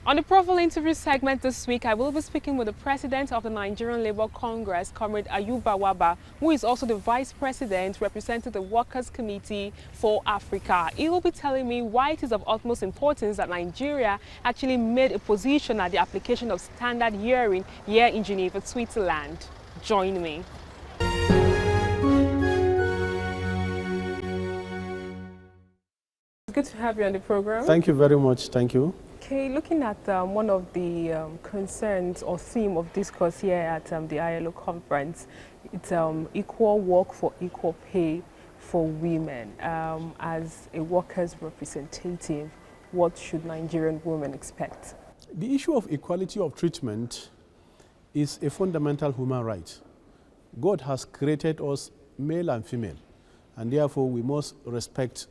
On the profile interview segment this week, I will be speaking with the president of the Nigerian Labour Congress, Comrade Ayuba Waba, who is also the vice president representing the Workers' Committee for Africa. He will be telling me why it is of utmost importance that Nigeria actually made a position at the application of standard hearing here in Geneva, Switzerland. Join me. It's good to have you on the program. Thank you very much. Thank you. Okay, looking at one of the concerns or theme of discourse here at the ILO conference, it's equal work for equal pay for women. As a workers' representative, what should Nigerian women expect? The issue of equality of treatment is a fundamental human right. God has created us male and female, and therefore we must respect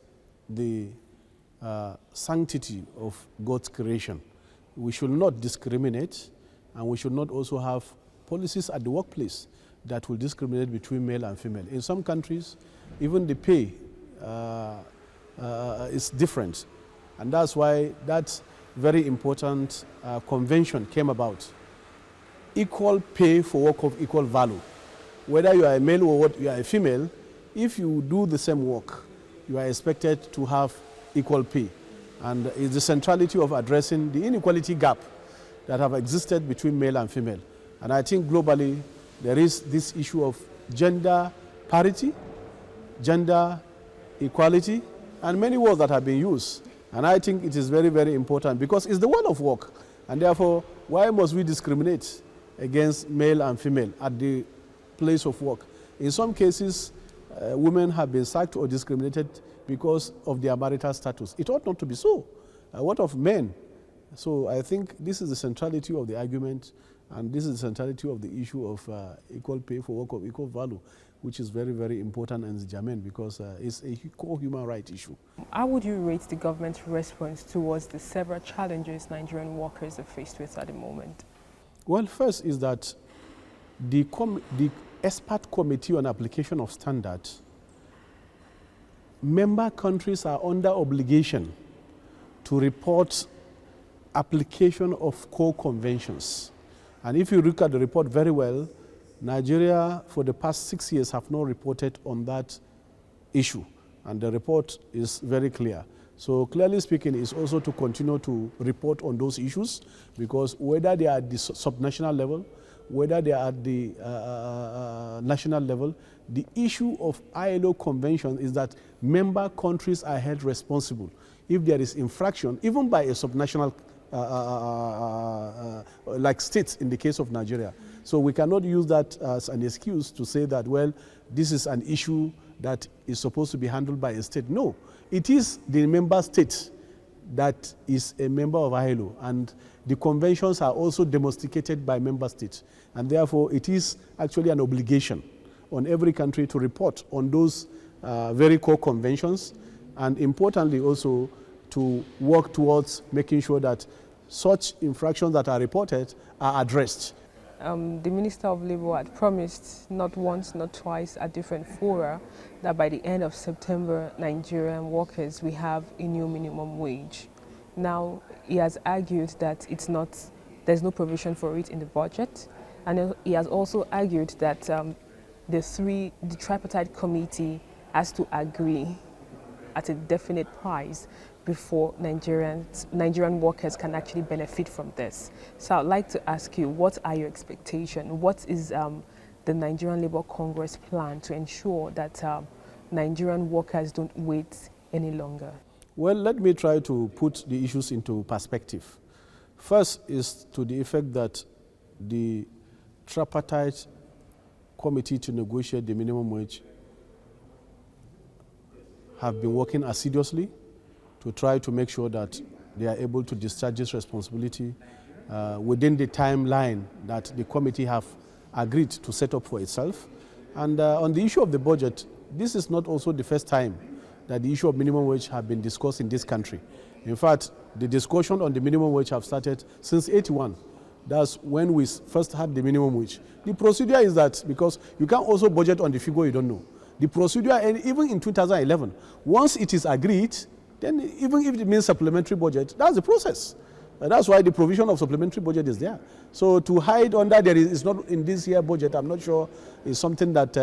the sanctity of God's creation. We should not discriminate, and we should not also have policies at the workplace that will discriminate between male and female. In some countries, even the pay is different, and that's why that very important convention came about. Equal pay for work of equal value. Whether you are a male or you are a female, if you do the same work, you are expected to have equal pay. And it's the centrality of addressing the inequality gap that have existed between male and female. And I think globally there is this issue of gender parity, gender equality, and many words that have been used. And I think it is very, very important because it's the world of work. And therefore, why must we discriminate against male and female at the place of work? In some cases, women have been sacked or discriminated because of their marital status. It ought not to be so. What of men? So I think this is the centrality of the argument, and this is the centrality of the issue of equal pay for work of equal value, which is very, very important and germane because it's a core human right issue. How would you rate the government's response towards the several challenges Nigerian workers are faced with at the moment? Well, first is that the expert committee on application of standards, member countries are under obligation to report application of core conventions. And if you look at the report very well, Nigeria for the past 6 years have not reported on that issue. And the report is very clear. So clearly speaking, is also to continue to report on those issues, because whether they are at the subnational level, whether they are at the national level, the issue of ILO convention is that member countries are held responsible if there is infraction, even by a subnational, like states in the case of Nigeria. So we cannot use that as an excuse to say that, well, this is an issue that is supposed to be handled by a state. No, it is the member state that is a member of ILO, and the conventions are also domesticated by member states, and therefore it is actually an obligation on every country to report on those very core conventions, and importantly also to work towards making sure that such infractions that are reported are addressed. The Minister of Labour had promised not once, not twice at different fora that by the end of September, Nigerian workers will have a new minimum wage. Now, he has argued that there's no provision for it in the budget, and he has also argued that the tripartite committee has to agree at a definite price before Nigerian workers can actually benefit from this. So I'd like to ask you, what are your expectations? What is the Nigerian Labour Congress plan to ensure that Nigerian workers don't wait any longer? Well, let me try to put the issues into perspective. First is to the effect that the tripartite committee to negotiate the minimum wage have been working assiduously to try to make sure that they are able to discharge this responsibility within the timeline that the committee have agreed to set up for itself. And on the issue of the budget, this is not also the first time that the issue of minimum wage have been discussed in this country. In fact, the discussion on the minimum wage have started since '81. That's when we first had the minimum wage. The procedure is that, because you can't also budget on the figure you don't know. The procedure, and even in 2011, once it is agreed, then even if it means supplementary budget, that's the process. That's why the provision of supplementary budget is there. So to hide under there is not in this year budget, I'm not sure is something that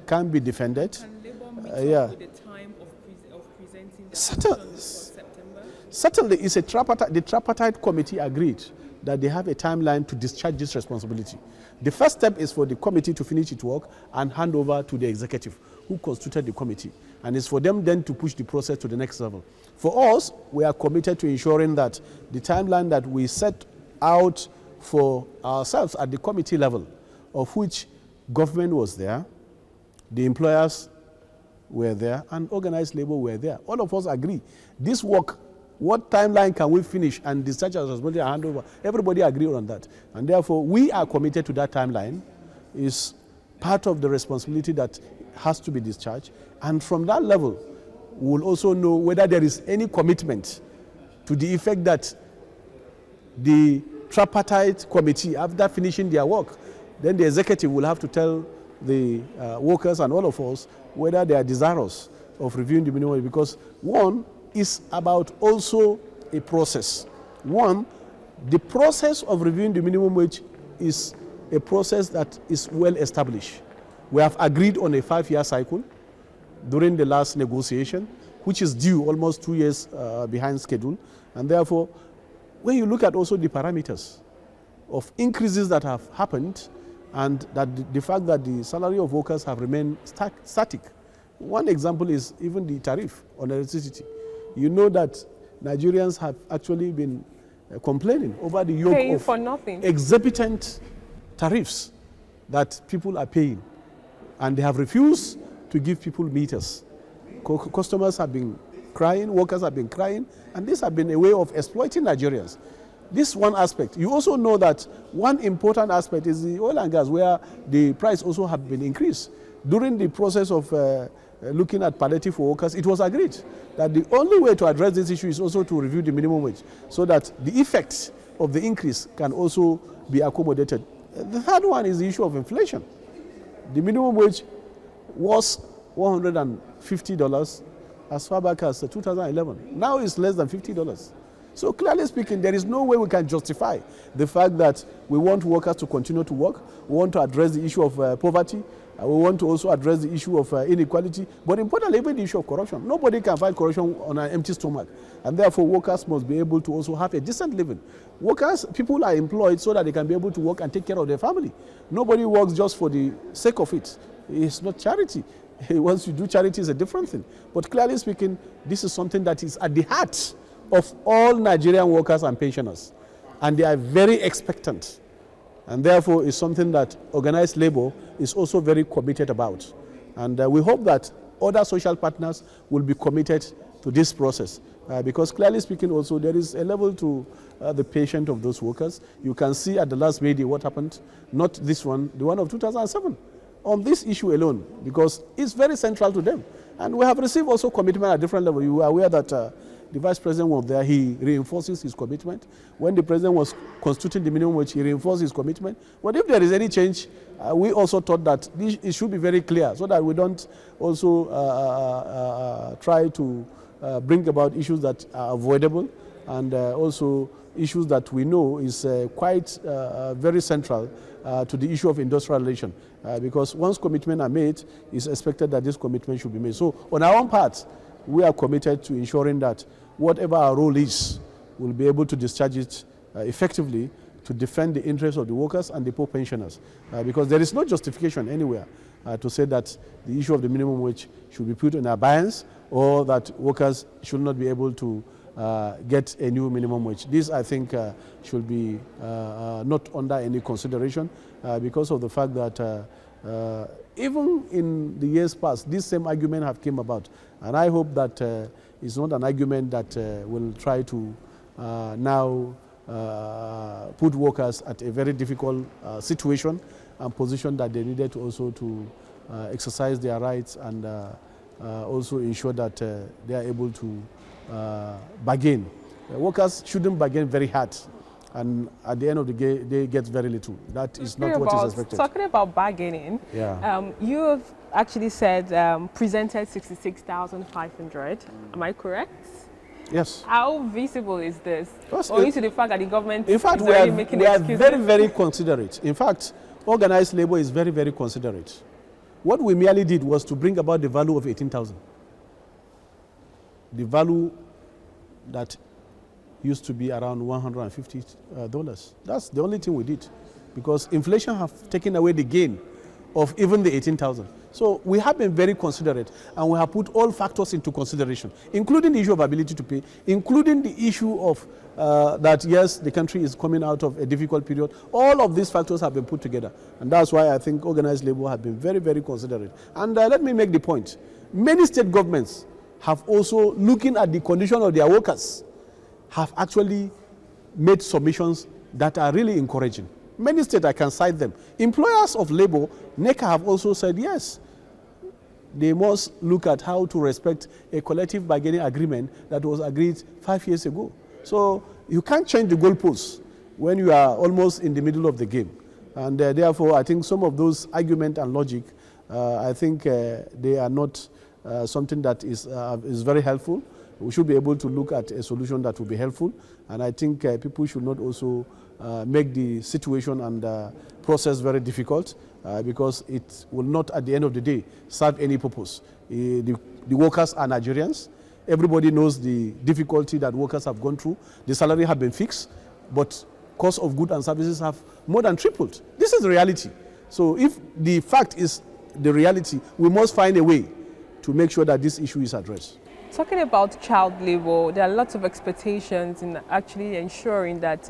can be defended. Can Labour meet up with the time of presenting the petition before September? Certainly, it's the tripartite committee agreed that they have a timeline to discharge this responsibility. The first step is for the committee to finish its work and hand over to the executive, who constituted the committee. And it's for them then to push the process to the next level. For us, we are committed to ensuring that the timeline that we set out for ourselves at the committee level, of which government was there, the employers were there, and organized labor were there. All of us agree. This work, what timeline can we finish and discharge our responsibility and hand over? Everybody agreed on that. And therefore, we are committed to that timeline. Is part of the responsibility that has to be discharged. And from that level, we will also know whether there is any commitment to the effect that the tripartite committee, after finishing their work, then the executive will have to tell the workers and all of us whether they are desirous of reviewing the minimum wage, because one is about also a process. One, the process of reviewing the minimum wage is a process that is well established. We have agreed on a 5-year cycle during the last negotiation, which is due almost 2 years behind schedule. And therefore, when you look at also the parameters of increases that have happened, and that the fact that the salary of workers have remained static. One example is even the tariff on electricity. You know that Nigerians have actually been complaining over the yoke of for nothing. Exorbitant tariffs that people are paying, and they have refused to give people meters. Customers have been crying, workers have been crying, and this has been a way of exploiting Nigerians. This one aspect. You also know that one important aspect is the oil and gas, where the price also have been increased. During the process of looking at palliative for workers, it was agreed that the only way to address this issue is also to review the minimum wage, so that the effects of the increase can also be accommodated. The third one is the issue of inflation. The minimum wage was $150 as far back as 2011. Now it's less than $50. So clearly speaking, there is no way we can justify the fact that we want workers to continue to work. We want to address the issue of poverty. We want to also address the issue of inequality. But importantly, even the issue of corruption. Nobody can fight corruption on an empty stomach. And therefore, workers must be able to also have a decent living. People are employed so that they can be able to work and take care of their family. Nobody works just for the sake of it. It's not charity. Once you do charity, it's a different thing. But clearly speaking, this is something that is at the heart of all Nigerian workers and pensioners. And they are very expectant. And therefore, it's something that organized labor is also very committed about. And we hope that other social partners will be committed to this process. Because clearly speaking also, there is a level to the patient of those workers. You can see at the last May Day what happened, not this one, the one of 2007. On this issue alone, because it's very central to them. And we have received also commitment at different levels. You are aware that the Vice President was there, he reinforces his commitment. When the President was constituting the minimum wage, he reinforced his commitment. But if there is any change, we also thought that it should be very clear, so that we don't also try to bring about issues that are avoidable, and also issues that we know is quite very central to the issue of industrial relation. Because once commitments are made, it's expected that this commitment should be made. So on our own part, we are committed to ensuring that whatever our role is, we'll be able to discharge it effectively to defend the interests of the workers and the poor pensioners. Because there is no justification anywhere to say that the issue of the minimum wage should be put in abeyance, or that workers should not be able to get a new minimum wage. This, I think, should be not under any consideration because of the fact that even in the years past, this same argument have came about. And I hope that it's not an argument that will try to now put workers at a very difficult situation and position that they needed to also to exercise their rights and also ensure that they are able to bargain. Workers shouldn't bargain very hard, and at the end of the day, they get very little. That is not what is expected. Talking about bargaining, you have actually said presented 66,500. Am I correct? Yes. How visible is this? Because Owing to the fact that the government in fact, is we already are, making we are excuses? very, very considerate. In fact, organized labor is very, very considerate. What we merely did was to bring about the value of 18,000. The value that used to be around $150. That's the only thing we did, because inflation have taken away the gain of even the 18,000. So we have been very considerate, and we have put all factors into consideration, including the issue of ability to pay, including the issue of that, yes, the country is coming out of a difficult period. All of these factors have been put together, and that's why I think organized labor have been very, very considerate. And let me make the point. Many state governments have also, looking at the condition of their workers, have actually made submissions that are really encouraging. Many states, I can cite them. Employers of labor, NECA, have also said yes, they must look at how to respect a collective bargaining agreement that was agreed 5 years ago. So you can't change the goalposts when you are almost in the middle of the game. And therefore, I think some of those arguments and logic, I think they are not something that is very helpful. We should be able to look at a solution that will be helpful. And I think people should not also make the situation and process very difficult, because it will not, at the end of the day, serve any purpose. The workers are Nigerians. Everybody knows the difficulty that workers have gone through. The salary have been fixed, but cost of goods and services have more than tripled. This is the reality. So if the fact is the reality, we must find a way to make sure that this issue is addressed. Talking about child labor, there are lots of expectations in actually ensuring that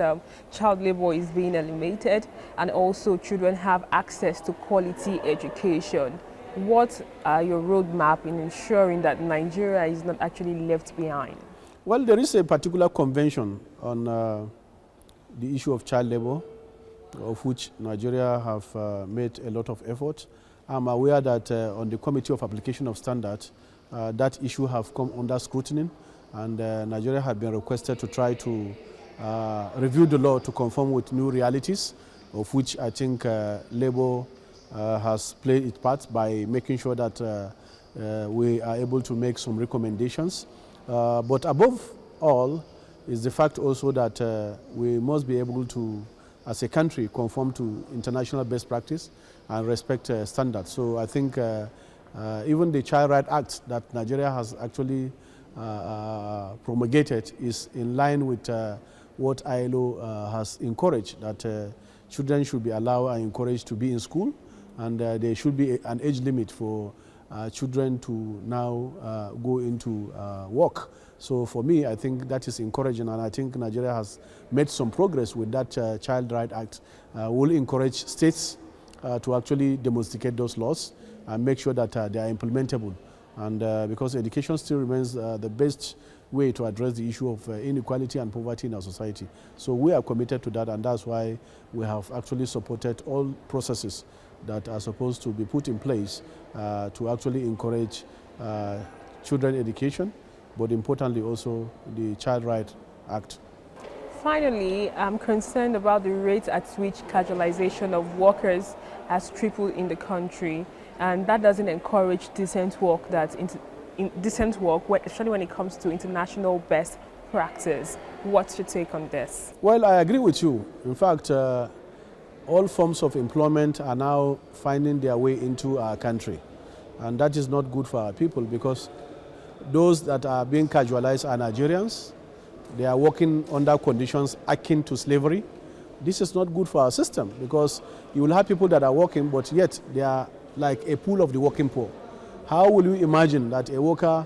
child labor is being eliminated, and also children have access to quality education. What are your roadmap in ensuring that Nigeria is not actually left behind? Well, there is a particular convention on the issue of child labor, of which Nigeria have made a lot of effort. I'm aware that on the Committee of Application of Standards, that issue have come under scrutiny, and Nigeria had been requested to try to review the law to conform with new realities, of which I think labor has played its part by making sure that we are able to make some recommendations. But above all is the fact also that we must be able to, as a country, conform to international best practice and respect standards. So I think even the Child Rights Act that Nigeria has actually promulgated is in line with what ILO has encouraged, that children should be allowed and encouraged to be in school, and there should be an age limit for children to now go into work. So for me, I think that is encouraging, and I think Nigeria has made some progress with that Child Rights Act. Will encourage states to actually domesticate those laws and make sure that they are implementable. And because education still remains the best way to address the issue of inequality and poverty in our society. So we are committed to that, and that's why we have actually supported all processes that are supposed to be put in place to actually encourage children education, but importantly also the Child Rights Act. Finally, I'm concerned about the rate at which casualization of workers has tripled in the country, and that doesn't encourage decent work, especially when it comes to international best practice. What's your take on this? Well, I agree with you. In fact, all forms of employment are now finding their way into our country, and that is not good for our people, because those that are being casualized are Nigerians. They are working under conditions akin to slavery. This is not good for our system, because you will have people that are working, but yet they are like a pool of the working poor. How will you imagine that a worker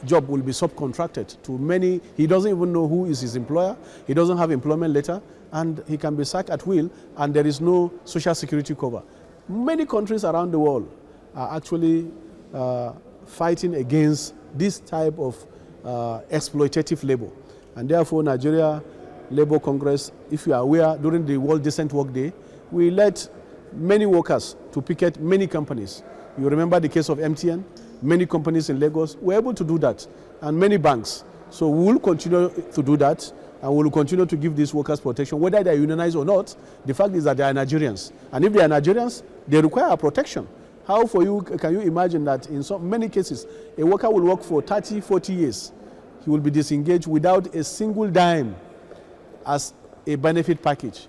job will be subcontracted to many? He doesn't even know who is his employer. He doesn't have employment letter, and he can be sacked at will, and there is no social security cover. Many countries around the world are actually fighting against this type of exploitative labor. And therefore, Nigeria Labour Congress, if you are aware, during the World Decent Work Day, we led many workers to picket many companies. You remember the case of MTN? Many companies in Lagos were able to do that, and many banks. So we will continue to do that, and we will continue to give these workers protection, whether they are unionized or not. The fact is that they are Nigerians, and if they are Nigerians, they require protection. How for you can you imagine that in so many cases, a worker will work for 30, 40 years. he will be disengaged without a single dime as a benefit package.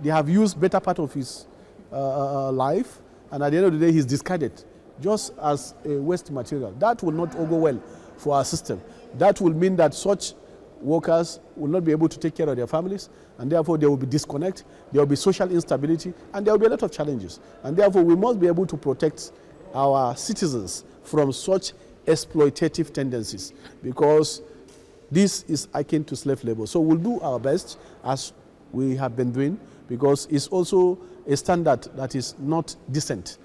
They have used better part of his life, and at the end of the day, he's discarded just as a waste material. That will not go well for our system. That will mean that such workers will not be able to take care of their families, and therefore there will be disconnect, there will be social instability, and there will be a lot of challenges. And therefore we must be able to protect our citizens from such exploitative tendencies, because this is akin to slave labor. So we'll do our best, as we have been doing, because it's also a standard that is not decent.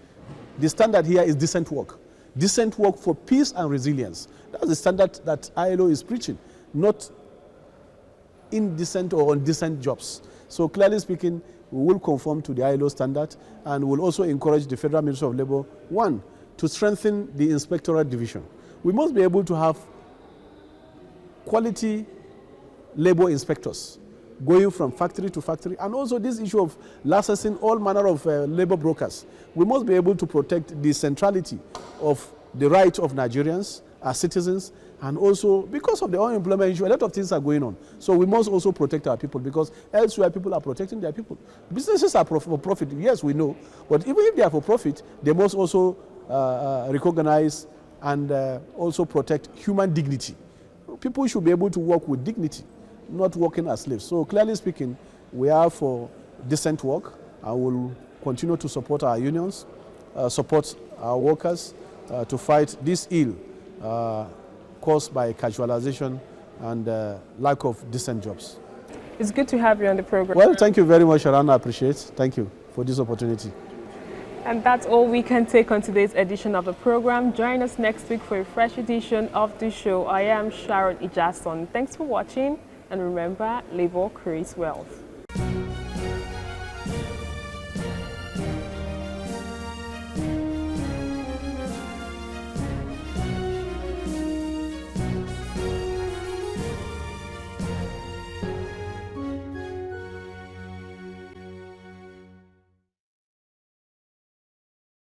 The standard here is decent work. Decent work for peace and resilience. That's the standard that ILO is preaching, not indecent or undecent jobs. So clearly speaking, we will conform to the ILO standard, and will also encourage the Federal Ministry of Labour, one, to strengthen the inspectorate division. We must be able to have quality labor inspectors going from factory to factory, and also this issue of licensing all manner of labor brokers. We must be able to protect the centrality of the rights of Nigerians as citizens, and also because of the unemployment issue, a lot of things are going on. So we must also protect our people, because elsewhere people are protecting their people. Businesses are for profit, yes, we know, but even if they are for profit, they must also recognize and also protect human dignity. People should be able to work with dignity, not working as slaves. So clearly speaking, we are for decent work, and will continue to support our unions, support our workers to fight this ill caused by casualization and lack of decent jobs. It's good to have you on the program. Well, thank you very much, Sharon. I appreciate it. Thank you for this opportunity. And that's all we can take on today's edition of the program. Join us next week for a fresh edition of the show. I am Sharon Ijason. Thanks for watching, and remember, labor creates wealth.